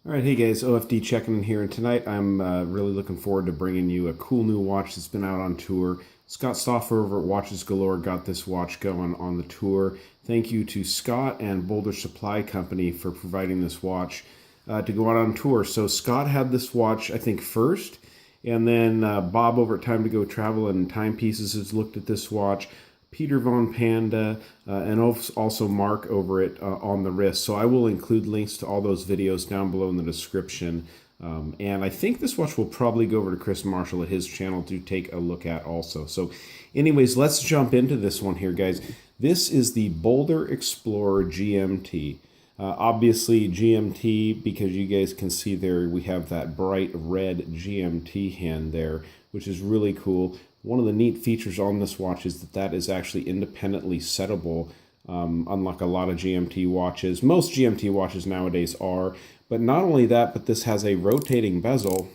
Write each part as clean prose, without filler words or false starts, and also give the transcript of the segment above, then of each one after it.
Alright, hey guys, OFD checking in here, and tonight I'm really looking forward to bringing you a cool new watch that's been out on tour. Scott Stoffer over at Watches Galore got this watch going on the tour. Thank you to Scott and BOLDR Supply Company for providing this watch to go out on tour. So Scott had this watch, I think, first, and then Bob over at TimeToGo Travel and Timepieces has looked at this watch. PeterVonPanda, and also Mark over it on the wrist. So I will include links to all those videos down below in the description. And I think this watch will probably go over to Chris Marshall at his channel to take a look at also. So anyways, let's jump into this one here, guys. This is the BOLDR Explorer GMT. Obviously GMT, because you guys can see there, we have that bright red GMT hand there, which is really cool. One of the neat features on this watch is that is actually independently settable, unlike a lot of GMT watches. Most GMT watches nowadays are, but not only that, but this has a rotating bezel.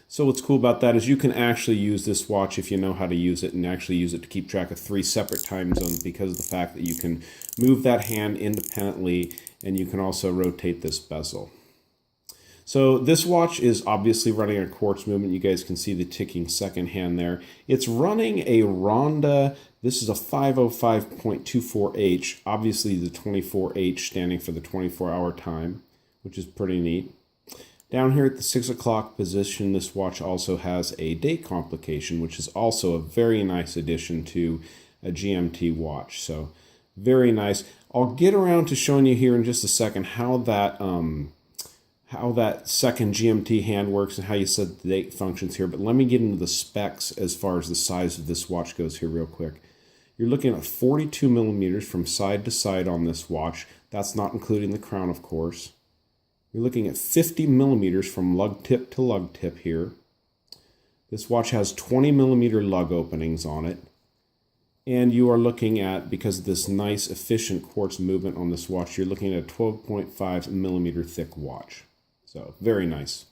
So what's cool about that is you can actually use this watch if you know how to use it, and actually use it to keep track of 3 separate time zones because of the fact that you can move that hand independently, and you can also rotate this bezel. So this watch is obviously running a quartz movement. You guys can see the ticking second hand there. It's running a Ronda. This is a 505.24H. Obviously the 24H standing for the 24-hour time, which is pretty neat. Down here at the 6 o'clock position, this watch also has a date complication, which is also a very nice addition to a GMT watch. So very nice. I'll get around to showing you here in just a second how that second GMT hand works and how you set the date functions here. But let me get into the specs as far as the size of this watch goes here real quick. You're looking at 42 millimeters from side to side on this watch. That's not including the crown, of course. You're looking at 50 millimeters from lug tip to lug tip here. This watch has 20 millimeter lug openings on it. And you are looking at, because of this nice efficient quartz movement on this watch, you're looking at a 12.5 millimeter thick watch. So, very nice.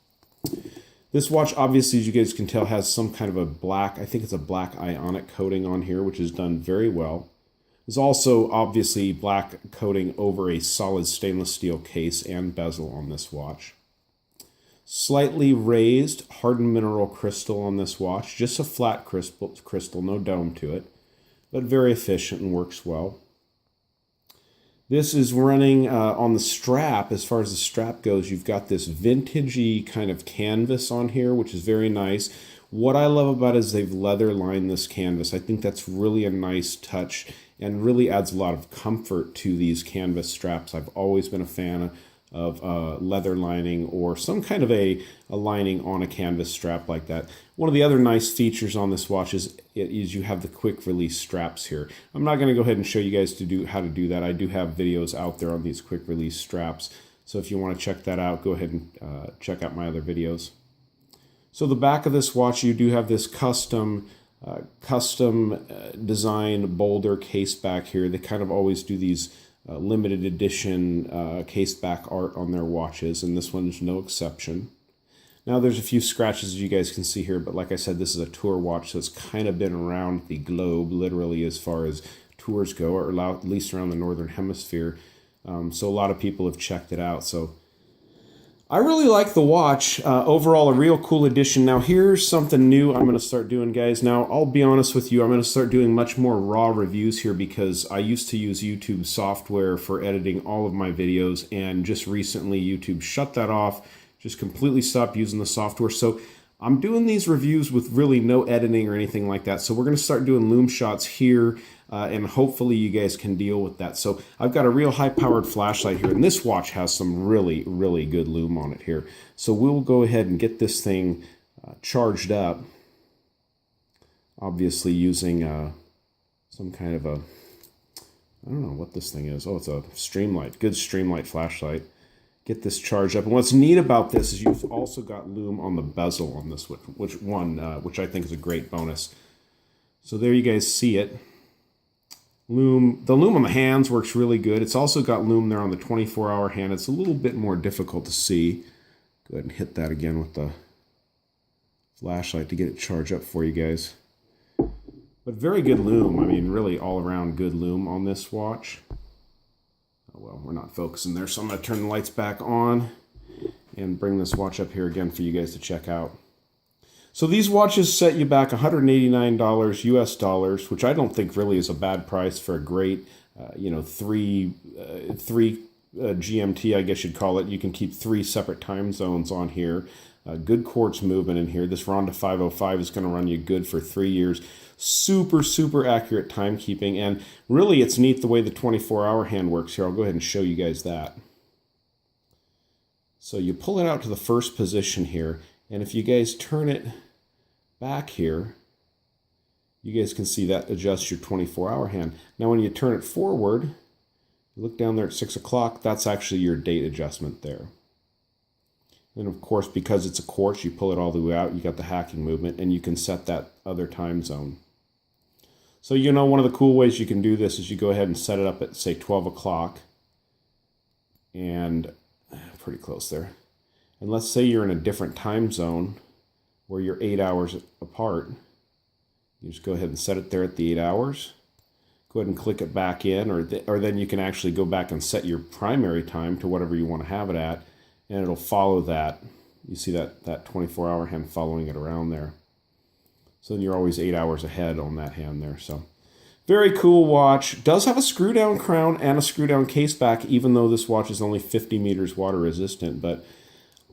This watch, obviously, as you guys can tell, has some kind of a black, I think it's a black ionic coating on here, which is done very well. There's also, obviously, black coating over a solid stainless steel case and bezel on this watch. Slightly raised hardened mineral crystal on this watch. Just a flat crystal, no dome to it, but very efficient and works well. This is running on the strap. As far as the strap goes, you've got this vintagey kind of canvas on here, which is very nice. What I love about it is they've leather lined this canvas. I think that's really a nice touch and really adds a lot of comfort to these canvas straps. I've always been a fan of leather lining or some kind of a lining on a canvas strap like that. One of the other nice features on this watch is you have the quick release straps here. I'm not going to go ahead and show you guys how to do that. I do have videos out there on these quick release straps. So if you want to check that out, go ahead and check out my other videos. So the back of this watch, you do have this custom design BOLDR case back here. They kind of always do these limited edition case back art on their watches, and this one is no exception. Now there's a few scratches as you guys can see here, but like I said, this is a tour watch, so it's kind of been around the globe, literally, as far as tours go, or at least around the northern hemisphere. So a lot of people have checked it out. So I really like the watch. Overall, a real cool addition. Now, here's something new I'm going to start doing, guys. Now, I'll be honest with you, I'm going to start doing much more raw reviews here because I used to use YouTube software for editing all of my videos, and just recently YouTube shut that off, just completely stopped using the software. So I'm doing these reviews with really no editing or anything like that. So we're going to start doing Lume Shots here, and hopefully you guys can deal with that. So I've got a real high-powered flashlight here, and this watch has some really, really good lume on it here. So we'll go ahead and get this thing charged up, obviously using some kind of a, I don't know what this thing is. Oh, it's a Streamlight, good Streamlight flashlight. Get this charged up. And what's neat about this is you've also got lume on the bezel on this which I think is a great bonus. So there you guys see it. The lume on the hands works really good. It's also got lume there on the 24-hour hand. It's a little bit more difficult to see. Go ahead and hit that again with the flashlight to get it charged up for you guys. But very good lume. I mean, really all around good lume on this watch. Oh, well, we're not focusing there, so I'm going to turn the lights back on. and bring this watch up here again for you guys to check out. So these watches set you back $189 US dollars, which I don't think really is a bad price for a great, three GMT, I guess you'd call it. You can keep 3 separate time zones on here. Good quartz movement in here. This Ronda 505 is going to run you good for 3 years. Super, super accurate timekeeping. And really, it's neat the way the 24-hour hand works here. I'll go ahead and show you guys that. So you pull it out to the first position here. And if you guys turn it back here, you guys can see that adjusts your 24-hour hand. Now, when you turn it forward, look down there at 6 o'clock, that's actually your date adjustment there. And of course, because it's a quartz, you pull it all the way out, you got the hacking movement, and you can set that other time zone. So one of the cool ways you can do this is you go ahead and set it up at, say, 12 o'clock. And pretty close there. And let's say you're in a different time zone where you're 8 hours apart. You just go ahead and set it there at the 8 hours. Go ahead and click it back in, or then you can actually go back and set your primary time to whatever you want to have it at, and it'll follow that. You see that 24-hour hand following it around there. So then you're always 8 hours ahead on that hand there. So very cool watch. Does have a screw-down crown and a screw-down case back, even though this watch is only 50 meters water resistant. But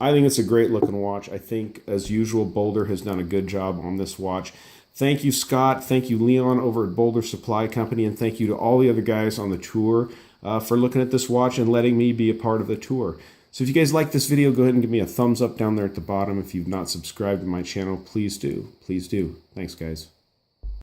I think it's a great looking watch. I think, as usual, BOLDR has done a good job on this watch. Thank you, Scott. Thank you, Leon, over at BOLDR Supply Company. And thank you to all the other guys on the tour for looking at this watch and letting me be a part of the tour. So if you guys like this video, go ahead and give me a thumbs up down there at the bottom. If you've not subscribed to my channel, please do. Please do. Thanks, guys.